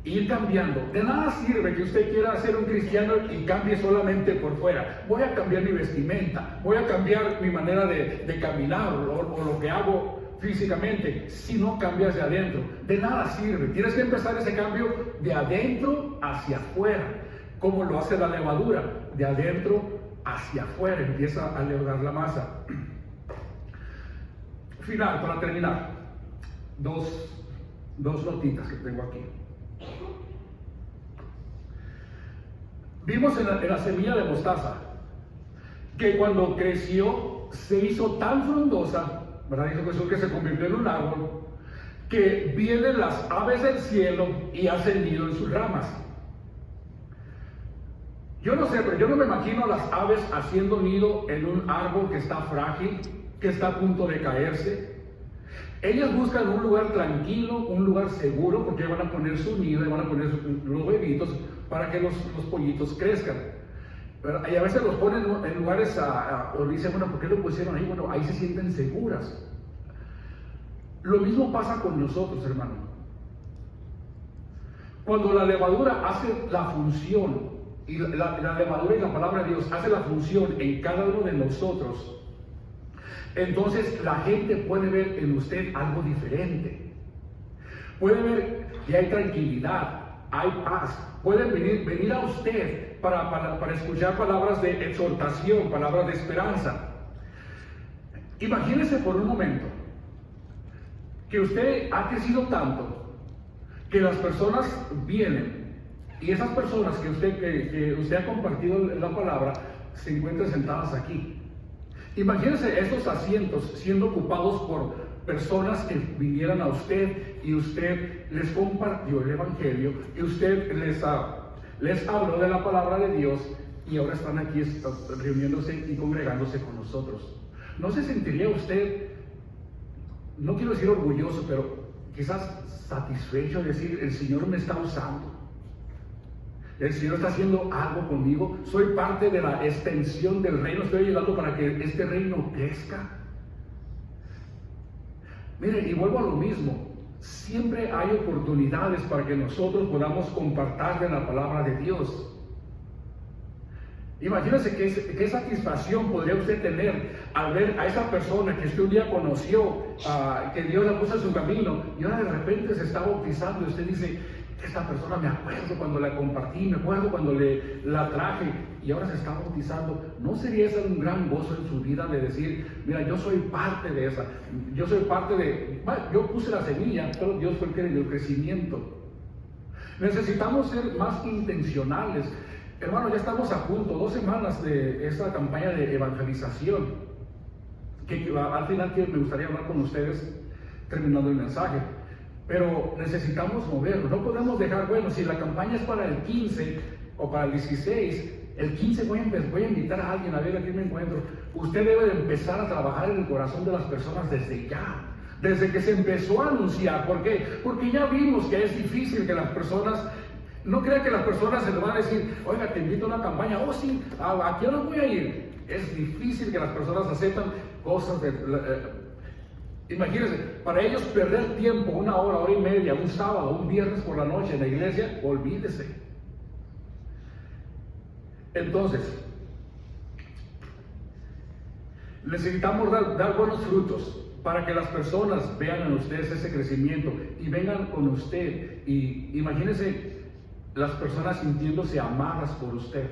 ir cambiando. De nada sirve que usted quiera ser un cristiano y cambie solamente por fuera. Voy a cambiar mi vestimenta, voy a cambiar mi manera de caminar o lo que hago físicamente, si no cambias de adentro. De nada sirve. Tienes que empezar ese cambio de adentro hacia afuera, como lo hace la levadura, de adentro hacia afuera, empieza a leudar la masa. Final, para terminar, dos notitas que tengo aquí. Vimos en la semilla de mostaza que cuando creció se hizo tan frondosa, ¿verdad? Dijo Jesús que se convirtió en un árbol, que vienen las aves del cielo y hacen nido en sus ramas. Yo no sé, pero yo no me imagino a las aves haciendo nido en un árbol que está frágil, que está a punto de caerse. Ellas buscan un lugar tranquilo, un lugar seguro, porque van a poner su nido y van a poner los huevitos para que los pollitos crezcan. Y a veces los ponen en lugares, o dicen, bueno, ¿por qué lo pusieron ahí? Bueno, ahí se sienten seguras. Lo mismo pasa con nosotros, hermano. Cuando la levadura hace la función, y la levadura y la palabra de Dios hace la función en cada uno de nosotros, entonces la gente puede ver en usted algo diferente. puede ver que hay tranquilidad, hay paz. Pueden venir a usted para escuchar palabras de exhortación, palabras de esperanza. Imagínese por un momento que usted ha crecido tanto que las personas vienen y esas personas que usted ha compartido la palabra se encuentran sentadas aquí. Imagínese estos asientos siendo ocupados por personas que vinieran a usted y usted les compartió el evangelio y usted les habló de la palabra de Dios y ahora están aquí reuniéndose y congregándose con nosotros. ¿No se sentiría usted, no quiero decir orgulloso, pero quizás satisfecho de decir, el Señor me está usando? El Señor está haciendo algo conmigo. Soy parte de la extensión del reino. Estoy ayudando para que este reino crezca. Miren, y vuelvo a lo mismo. Siempre hay oportunidades para que nosotros podamos compartir la palabra de Dios. Imagínense qué satisfacción podría usted tener al ver a esa persona que usted un día conoció, que Dios la puso en su camino y ahora de repente se está bautizando y usted dice, esta persona me acuerdo cuando la compartí, me acuerdo cuando la traje y ahora se está bautizando. ¿No sería ese un gran gozo en su vida de decir, mira, yo soy parte de esa, yo soy parte de, yo puse la semilla, pero Dios fue el que le dio el crecimiento? Necesitamos ser más intencionales. Hermano, ya estamos a punto, 2 semanas de esta campaña de evangelización, que al final me gustaría hablar con ustedes terminando el mensaje. Pero necesitamos moverlo, no podemos dejar, bueno, si la campaña es para el 15 o para el 16, el 15 voy a invitar a alguien a ver aquí me encuentro. Usted debe de empezar a trabajar en el corazón de las personas desde ya, desde que se empezó a anunciar. ¿Por qué? Porque ya vimos que es difícil que las personas, no crean que las personas se le van a decir, oiga, te invito a una campaña, oh sí, ¿a qué hora voy a ir? Es difícil que las personas aceptan cosas imagínense, para ellos perder tiempo, 1 hora, 1 hora y media, un sábado, un viernes por la noche en la iglesia, olvídese. Entonces, necesitamos dar buenos frutos para que las personas vean en ustedes ese crecimiento y vengan con usted. Y imagínense las personas sintiéndose amadas por usted,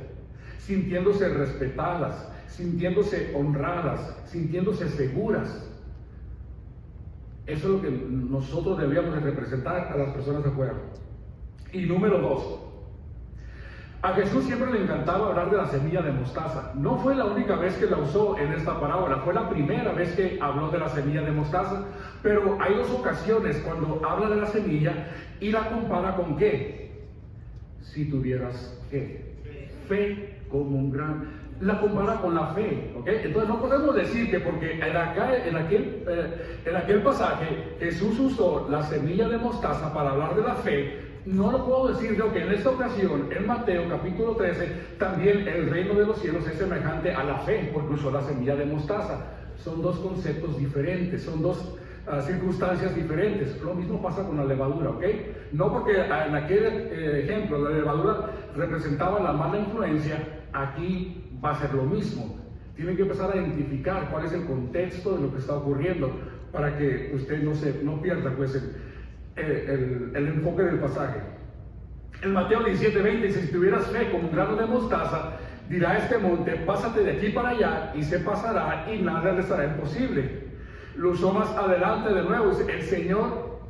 sintiéndose respetadas, sintiéndose honradas, sintiéndose seguras. Eso es lo que nosotros deberíamos de representar a las personas de afuera. Y número 2, a Jesús siempre le encantaba hablar de la semilla de mostaza. No fue la única vez que la usó en esta parábola, fue la primera vez que habló de la semilla de mostaza. Pero hay 2 ocasiones cuando habla de la semilla y la compara con ¿qué? Si tuvieras ¿qué? Fe como un gran... La compara con la fe, ¿ok? Entonces no podemos decir que porque en aquel pasaje Jesús usó la semilla de mostaza para hablar de la fe. No lo puedo decir yo que en esta ocasión, en Mateo capítulo 13, también el reino de los cielos es semejante a la fe, porque usó la semilla de mostaza. Son 2 conceptos diferentes, son 2 circunstancias diferentes. Lo mismo pasa con la levadura, ¿ok? No porque en aquel ejemplo la levadura representaba la mala influencia, aquí va a ser lo mismo. Tienen que empezar a identificar cuál es el contexto de lo que está ocurriendo para que usted no pierda pues, el enfoque del pasaje. En Mateo 17:20 dice, si tuvieras fe como un grano de mostaza, dirá a este monte, pásate de aquí para allá, y se pasará y nada le será imposible. Lo usó más adelante de nuevo, dice, el Señor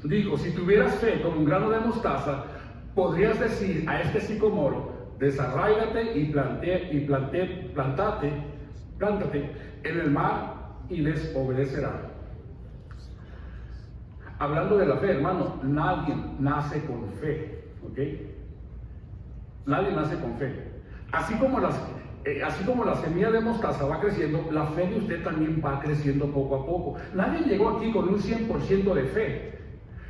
dijo, si tuvieras fe como un grano de mostaza, podrías decir a este sicomoro, desarráigate y plántate en el mar y les obedecerá. Hablando de la fe, hermano, nadie nace con fe, ¿ok? Nadie nace con fe. Así como la semilla de mostaza va creciendo, la fe de usted también va creciendo poco a poco. Nadie llegó aquí con un 100% de fe.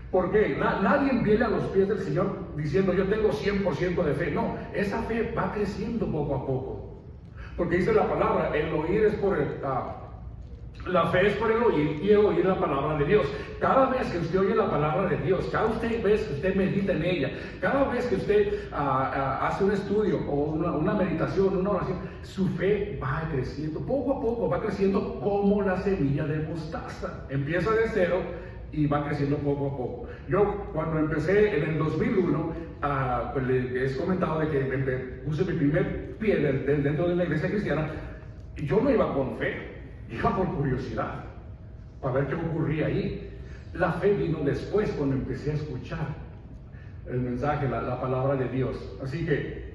¿Por qué? Nadie viene a los pies del Señor diciendo yo tengo 100% de fe. No, esa fe va creciendo poco a poco. Porque dice la palabra, el oír es por la fe es por el oír y el oír la palabra de Dios. Cada vez que usted oye la palabra de Dios, cada vez que usted medita en ella, cada vez que usted hace un estudio o una meditación, una oración, su fe va creciendo, poco a poco va creciendo como la semilla de mostaza. Empieza de 0 y va creciendo poco a poco. Yo cuando empecé en el 2001, pues les he comentado de que puse mi primer pie dentro de la iglesia cristiana, y yo no iba con fe, iba por curiosidad, para ver qué ocurría ahí. La fe vino después, cuando empecé a escuchar el mensaje, la palabra de Dios. Así que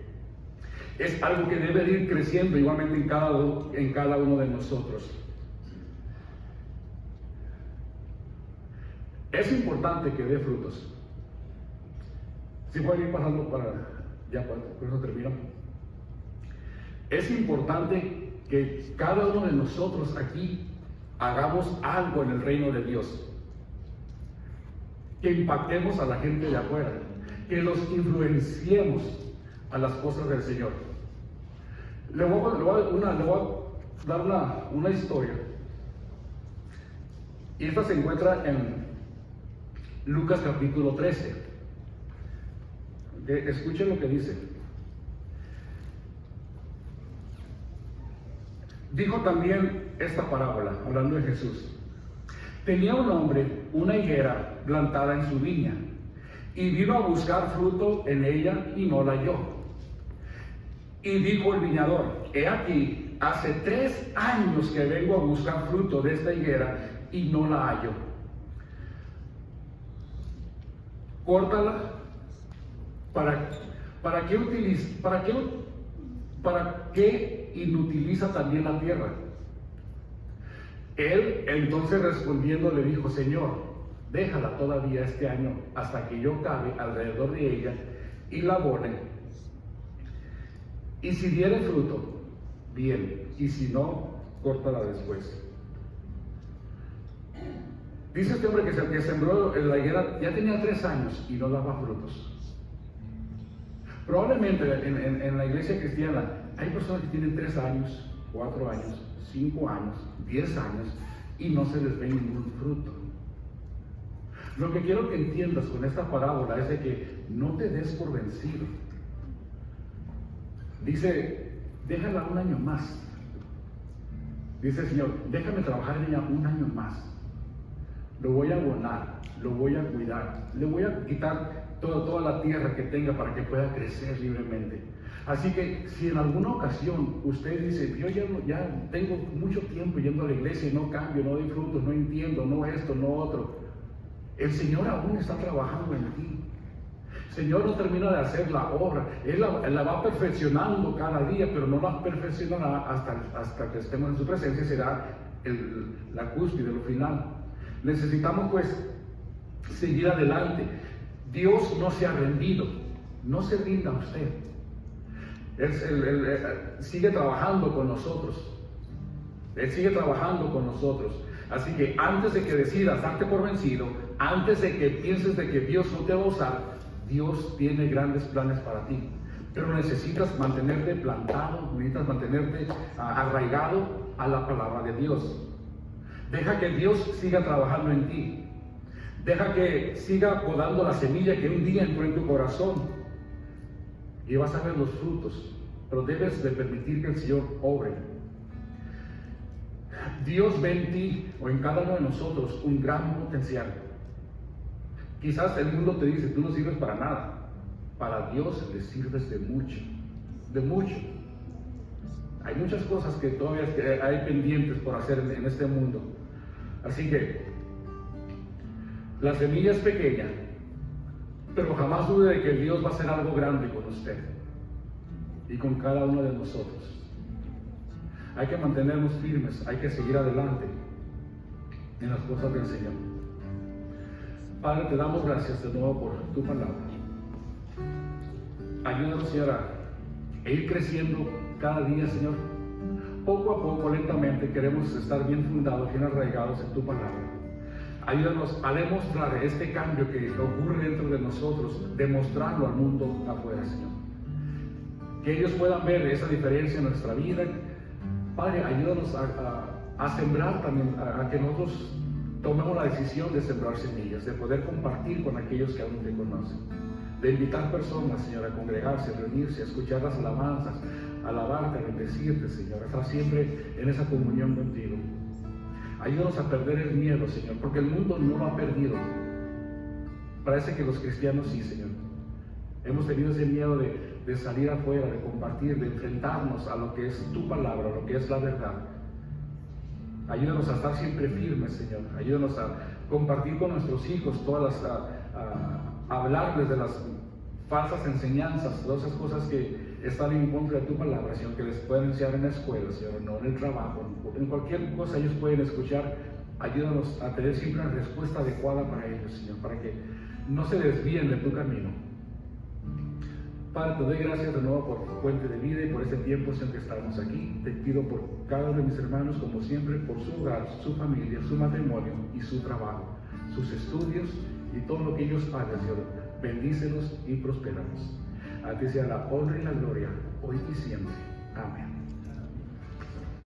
es algo que debe de ir creciendo igualmente en cada uno de nosotros. Es importante que dé frutos. Si pueden ir pasando para, ya por eso termino. Es importante que cada uno de nosotros aquí hagamos algo en el reino de Dios. Que impactemos a la gente de afuera, que los influenciemos a las cosas del Señor. Le voy a dar una historia. Y esta se encuentra en Lucas capítulo 13. Escuchen lo que dice. Dijo también esta parábola, hablando de Jesús. Tenía un hombre una higuera plantada en su viña, y vino a buscar fruto en ella y no la halló. Y dijo el viñador: he aquí, hace 3 años que vengo a buscar fruto de esta higuera y no la hallo. Córtala. ¿Para qué inutiliza también la tierra? Él entonces respondiendo le dijo: Señor, déjala todavía este año hasta que yo cabe alrededor de ella y la abone. Y si diere fruto, bien, y si no, córtala después. Dice este hombre que sembró en la higuera ya tenía 3 años y no daba frutos. Probablemente en la iglesia cristiana hay personas que tienen 3 años, 4 años, 5 años, 10 años y no se les ve ningún fruto. Lo que quiero que entiendas con esta parábola es de que no te des por vencido. Dice: déjala 1 año más. Dice el Señor: déjame trabajar en ella 1 año más. Lo voy a abonar, lo voy a cuidar, le voy a quitar toda la tierra que tenga para que pueda crecer libremente. Así que si en alguna ocasión usted dice: yo ya tengo mucho tiempo yendo a la iglesia y no cambio, no doy frutos, no entiendo, no esto, no otro, el Señor aún está trabajando en ti. El Señor no termina de hacer la obra, Él la va perfeccionando cada día, pero no la perfeccionará hasta que estemos en su presencia. Será la cúspide, lo final. Necesitamos pues seguir adelante. Dios no se ha rendido, no se rinda a usted. Él sigue trabajando con nosotros. Él sigue trabajando con nosotros. Así que antes de que decidas darte por vencido, antes de que pienses de que Dios no te va a usar, Dios tiene grandes planes para ti. Pero necesitas mantenerte plantado, necesitas mantenerte arraigado a la palabra de Dios. Deja que Dios siga trabajando en ti. Deja que siga podando la semilla que un día entró en tu corazón. Y vas a ver los frutos. Pero debes de permitir que el Señor obre. Dios ve en ti o en cada uno de nosotros un gran potencial. Quizás el mundo te dice: tú no sirves para nada. Para Dios le sirves de mucho. De mucho. Hay muchas cosas que todavía hay pendientes por hacer en este mundo. Así que la semilla es pequeña, pero jamás dude de que Dios va a hacer algo grande con usted y con cada uno de nosotros. Hay que mantenernos firmes, hay que seguir adelante en las cosas del Señor. Padre, te damos gracias de nuevo por tu palabra. Ayúdanos, Señor, a ir creciendo cada día, Señor. Poco a poco, lentamente, queremos estar bien fundados, bien arraigados en tu palabra. Ayúdanos a demostrar este cambio que ocurre dentro de nosotros, demostrarlo al mundo afuera, Señor. Que ellos puedan ver esa diferencia en nuestra vida. Padre, ayúdanos a sembrar también, a que nosotros tomemos la decisión de sembrar semillas, de poder compartir con aquellos que aún no te conocen, de invitar personas, Señor, a congregarse, a reunirse, a escuchar las alabanzas, a alabarte, a bendecirte, Señor, a estar siempre en esa comunión contigo. Ayúdanos a perder el miedo, Señor, porque el mundo no lo ha perdido. Parece que los cristianos sí, Señor. Hemos tenido ese miedo de salir afuera, de compartir, de enfrentarnos a lo que es tu palabra, a lo que es la verdad. Ayúdanos a estar siempre firmes, Señor. Ayúdanos a compartir con nuestros hijos todas las, a hablarles de las falsas enseñanzas, todas esas cosas que están en contra de tu palabra, Señor, que les pueden enseñar en la escuela, Señor, no en el trabajo, en cualquier cosa ellos pueden escuchar. Ayúdanos a tener siempre una respuesta adecuada para ellos, Señor, para que no se desvíen de tu camino. Padre, te doy gracias de nuevo por tu fuente de vida y por este tiempo, Señor, que estamos aquí. Te pido por cada uno de mis hermanos, como siempre, por su hogar, su familia, su matrimonio y su trabajo, sus estudios y todo lo que ellos hagan, Señor. Bendícelos y prospéralos. A ti sea la honra y la gloria, hoy y siempre. Amén.